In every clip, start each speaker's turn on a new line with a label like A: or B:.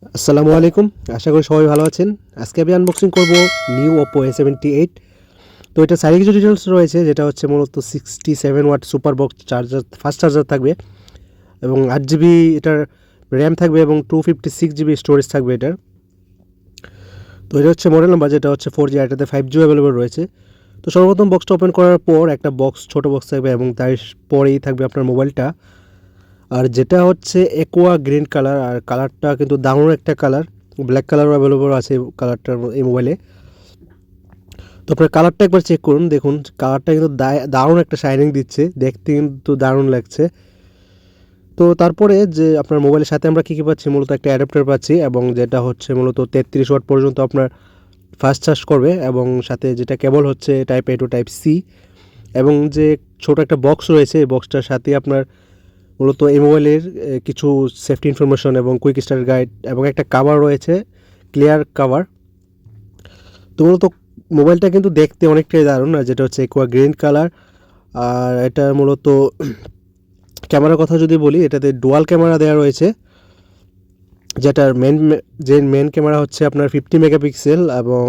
A: আসসালামু আলাইকুম, আশা করি সবাই ভালো আছেন। আজকে আমি আনবক্সিং করব নিউ OPPO A78। তো এটা সাইডে কিছু ডিটেলস রয়েছে, যেটা হচ্ছে মূলত 67 watt super box charger, fast charger থাকবে এবং 8 জিবি এটার র্যাম থাকবে এবং 256 জিবি স্টোরেজ থাকবে এটার। তো এটা হচ্ছে মডেল নাম্বার, যেটা হচ্ছে 4G, এটাতে 5G অ্যাভেলেবল রয়েছে। তো সর্বপ্রথম বক্সটা ওপেন করার পর একটা ছোটো বক্স থাকবে এবং তার পরেই থাকবে আপনার মোবাইলটা। আর যেটা হচ্ছে অ্যাকোয়া গ্রিন কালার, আর কালারটা কিন্তু দারুণ একটা কালার। ব্ল্যাক কালারও অ্যাভেলেবল আছে কালারটার এই মোবাইলে। তো আপনার কালারটা একবার চেক করুন, দেখুন কালারটা কিন্তু দারুণ একটা শাইনিং দিচ্ছে, দেখতে কিন্তু দারুণ লাগছে। তো তারপরে যে আপনার মোবাইলের সাথে আমরা কী পাচ্ছি, মূলত একটা অ্যাডাপ্টার পাচ্ছি এবং যেটা হচ্ছে মূলত 33 ওয়াট পর্যন্ত আপনার ফাস্ট চার্জ করবে, এবং সাথে যেটা কেবল হচ্ছে type A to type C, এবং যে ছোট একটা বক্স রয়েছে এই বক্সটার সাথে আপনার মূলত এই মোবাইলের কিছু সেফটি ইনফরমেশন এবং কুইক স্টার্ট গাইড এবং একটা কাভার রয়েছে, ক্লিয়ার কাভার। তো মূলত মোবাইলটা কিন্তু দেখতে অনেকটাই দারুণ, আর যেটা হচ্ছে একোয়া গ্রিন কালার। আর এটা মূলত ক্যামেরার কথা যদি বলি, এটাতে ডুয়াল ক্যামেরা দেওয়া রয়েছে, যেটার মেন ক্যামেরা হচ্ছে আপনার 50 মেগাপিক্সেল, এবং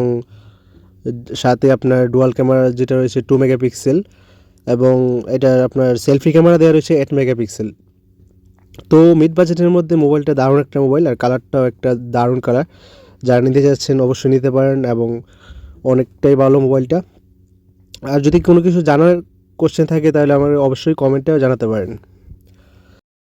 A: সাথে আপনার ডুয়াল ক্যামেরা যেটা রয়েছে 2 মেগাপিক্সেল, এবং এটা আপনার সেলফি ক্যামেরা দেওয়া রয়েছে 8 মেগাপিক্সেল। তো মিড বাজেটের মধ্যে মোবাইলটা দারুণ একটা মোবাইল, আর কালারটাও একটা দারুণ কালার। যারা নিতে যাচ্ছেন অবশ্যই নিতে পারেন, এবং অনেকটাই ভালো মোবাইলটা। আর যদি কোনো কিছু জানার কোশ্চেন থাকে তাহলে আমার অবশ্যই কমেন্টেও জানাতে পারেন।